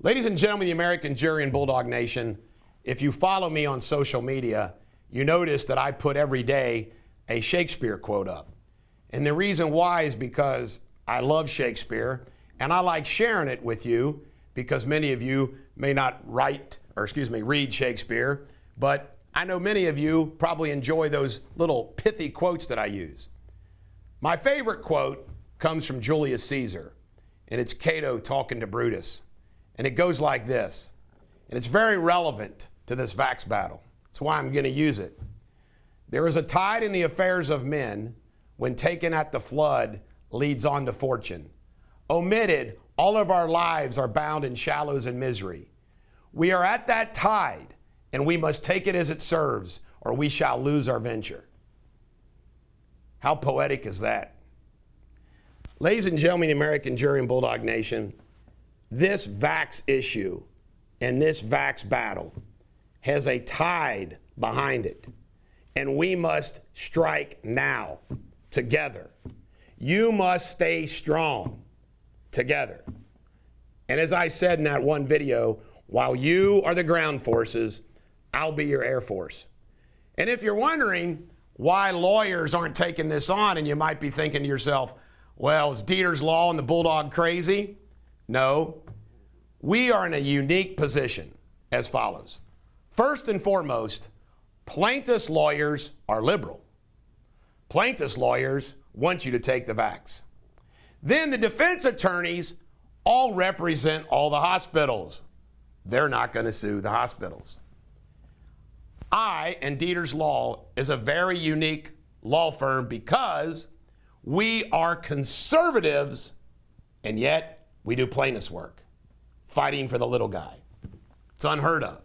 Ladies and gentlemen, the American jury and Bulldog Nation, if you follow me on social media, you notice that I put every day a Shakespeare quote up. And the reason why is because I love Shakespeare and I like sharing it with you because many of you may not read Shakespeare, but I know many of you probably enjoy those little pithy quotes that I use. My favorite quote comes from Julius Caesar, and it's Cato talking to Brutus. And it goes like this, and it's very relevant to this vax battle. That's why I'm going to use it. There is a tide in the affairs of men, when taken at the flood, leads on to fortune. Omitted, all of our lives are bound in shallows and misery. We are at that tide, and we must take it as it serves, or we shall lose our venture. How poetic is that? Ladies and gentlemen, the American jury and Bulldog Nation, this vax issue and this vax battle has a tide behind it, and we must strike now together. You must stay strong together. And as I said in that one video, while you are the ground forces, I'll be your air force. And if you're wondering why lawyers aren't taking this on, and you might be thinking to yourself, well, is Deters law and the Bulldog crazy? No. We are in a unique position as follows. First and foremost, plaintiffs' lawyers are liberal. Plaintiffs' lawyers want you to take the vax. Then the defense attorneys all represent all the hospitals. They're not going to sue the hospitals. I and Deters Law is a very unique law firm because we are conservatives, and yet we do plaintiff's work, fighting for the little guy. It's unheard of.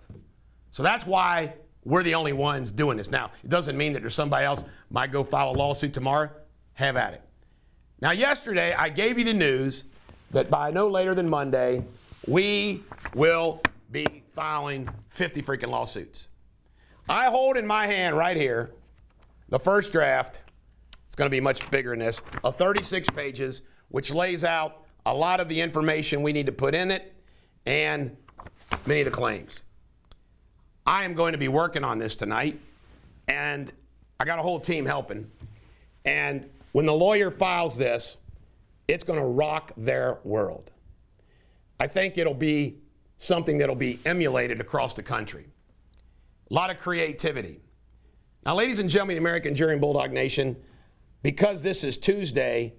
So that's why we're the only ones doing this. Now, it doesn't mean that there's somebody else might go file a lawsuit tomorrow. Have at it. Now, yesterday, I gave you the news that by no later than Monday, we will be filing 50 freaking lawsuits. I hold in my hand right here the first draft. It's going to be much bigger than this, of 36 pages, which lays out a lot of the information we need to put in it and many of the claims. I am going to be working on this tonight, and I got a whole team helping. And when the lawyer files this, it's going to rock their world. I think it'll be something that'll be emulated across the country. A lot of creativity. Now, ladies and gentlemen, the American jury and Bulldog Nation, because this is Tuesday,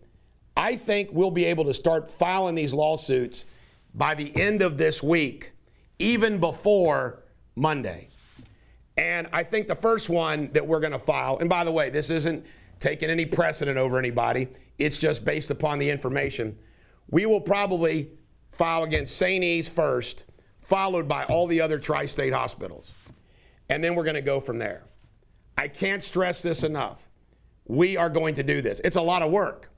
I think we'll be able to start filing these lawsuits by the end of this week, even before Monday. And I think the first one that we're going to file, and by the way, this isn't taking any precedent over anybody, it's just based upon the information. We will probably file against St. E's first, followed by all the other tri-state hospitals. And then we're going to go from there. I can't stress this enough. We are going to do this. It's a lot of work,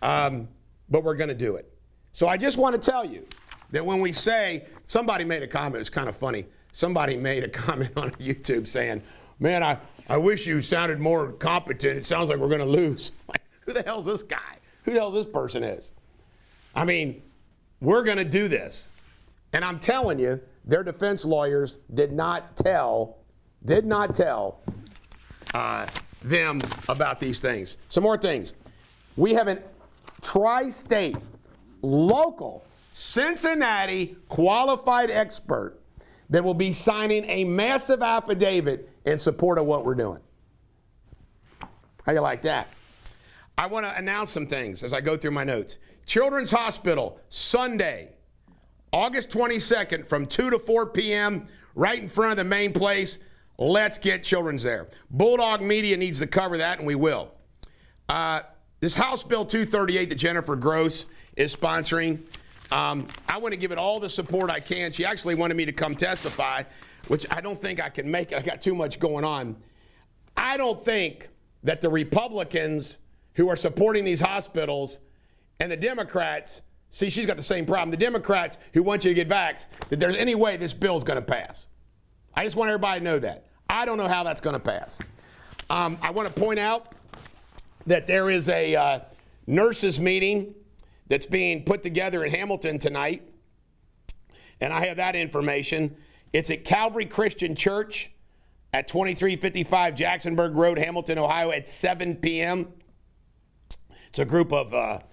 but we're going to do it. So I just want to tell you that when we say, somebody made a comment, it's kind of funny. Somebody made a comment on YouTube saying, man, I wish you sounded more competent. It sounds like we're going to lose. Like, who the hell's this guy? Who the hell this person is? I mean, we're going to do this. And I'm telling you, their defense lawyers did not tell them about these things. Some more things. We have a tri-state, local, Cincinnati qualified expert that will be signing a massive affidavit in support of what we're doing. How you like that? I want to announce some things as I go through my notes. Children's Hospital, Sunday, August 22nd from 2 to 4 p.m., right in front of the main place. Let's get children's there. Bulldog Media needs to cover that, and we will. This House Bill 238 that Jennifer Gross is sponsoring, I want to give it all the support I can. She actually wanted me to come testify, which I don't think I can make it. I got too much going on. I don't think that the Republicans who are supporting these hospitals and the Democrats, see, she's got the same problem. The Democrats who want you to get vaxxed, that there's any way this bill is going to pass. I just want everybody to know that. I don't know how that's going to pass. I want to point out that there is a nurses meeting that's being put together in Hamilton tonight. and I have that information. It's at Calvary Christian Church at 2355 Jacksonburg Road, Hamilton, Ohio, at 7 p.m. It's a group of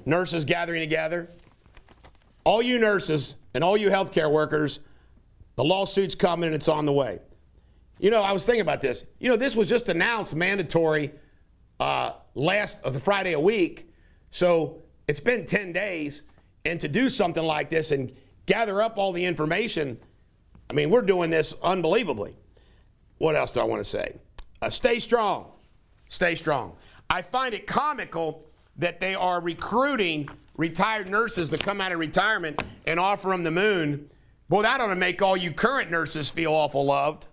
nurses gathering together. All you nurses and all you healthcare workers, the lawsuit's coming and it's on the way. You know, I was thinking about this. You know, this was just announced mandatory the Friday a week. So it's been 10 days. And to do something like this and gather up all the information, I mean, we're doing this unbelievably. What else do I want to say? Stay strong. Stay strong. I find it comical that they are recruiting retired nurses to come out of retirement and offer them the moon. Boy, that ought to make all you current nurses feel awful loved.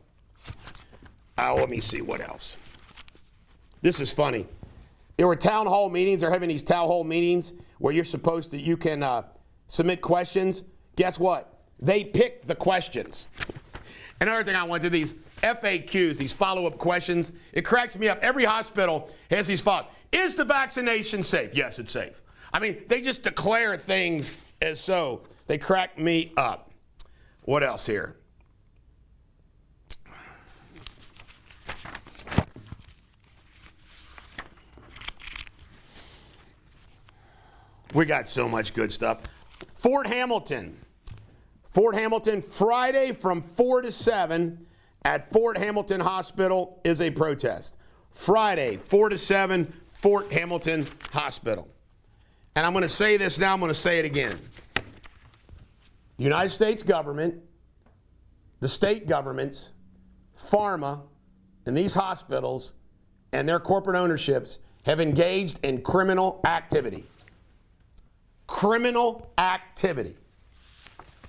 Let me see what else. This is funny. There were town hall meetings. They're having these town hall meetings where you can submit questions. Guess what? They pick the questions. Another thing I want to do, these FAQs, these follow-up questions, it cracks me up. Every hospital has these follow-up. Is the vaccination safe? Yes, it's safe. I mean, they just declare things as so. They crack me up. What else here? We got so much good stuff. Fort Hamilton, Friday from 4 to 7 at Fort Hamilton Hospital is a protest. Friday, 4 to 7, Fort Hamilton Hospital. And I'm going to say this now, I'm going to say it again. The United States government, the state governments, pharma, and these hospitals and their corporate ownerships have engaged in criminal activity. Criminal activity.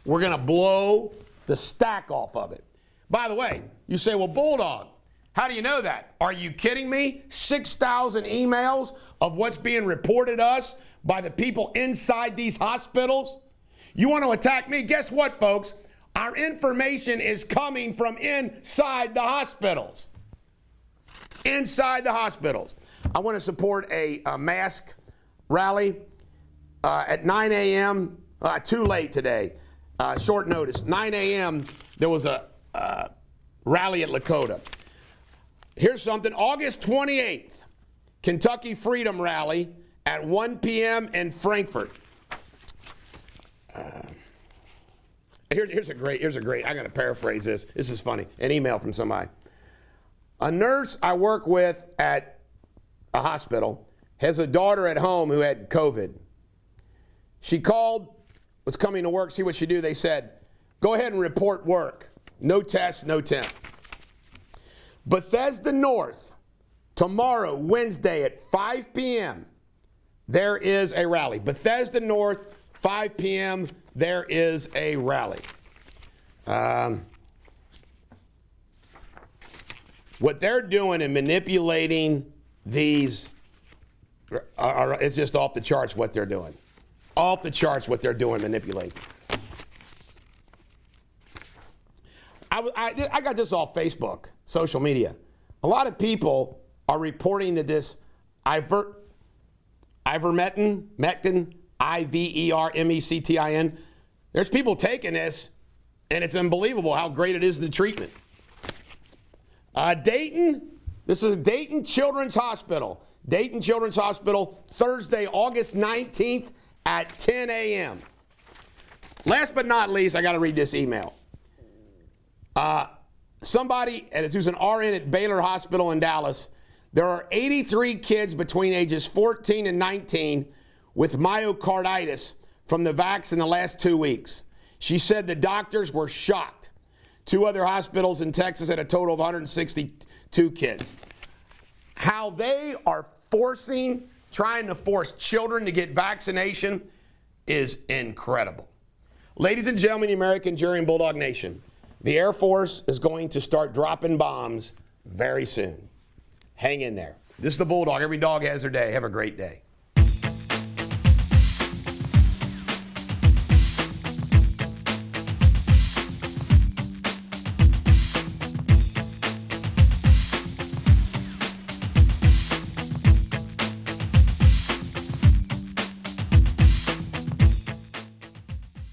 We're going to blow the stack off of it. By the way, you say, well, Bulldog, how do you know that? Are you kidding me? 6,000 emails of what's being reported us by the people inside these hospitals? You want to attack me? Guess what, folks? Our information is coming from inside the hospitals. Inside the hospitals. I want to support a mask rally at 9 a.m. Too late today. Short notice. 9 a.m. there was a rally at Lakota. Here's something. August 28th, Kentucky Freedom Rally at 1 p.m. in Frankfort. Here's a great, I'm going to paraphrase this. This is funny. An email from somebody. A nurse I work with at a hospital has a daughter at home who had COVID. She called, was coming to work, see what she do. They said, go ahead and report work. No test, no temp. Bethesda North, tomorrow, Wednesday at 5 p.m., there is a rally. Bethesda North, 5 p.m., there is a rally. What they're doing in manipulating these, it's just off the charts what they're doing. Off the charts what they're doing, manipulating. I got this off Facebook, social media. A lot of people are reporting that this ivermectin, Ivermectin, there's people taking this, and it's unbelievable how great it is, the treatment. Dayton, this is Dayton Children's Hospital. Dayton Children's Hospital, Thursday, August 19th at 10 a.m. Last but not least, I got to read this email. Somebody who's an RN at Baylor Hospital in Dallas, there are 83 kids between ages 14 and 19 with myocarditis from the vax in the last 2 weeks. She said the doctors were shocked. 2 other hospitals in Texas had a total of 162 kids. How they are trying to force children to get vaccination is incredible. Ladies and gentlemen, the American Jury and Bulldog Nation, the Air Force is going to start dropping bombs very soon. Hang in there. This is the Bulldog. Every dog has their day. Have a great day.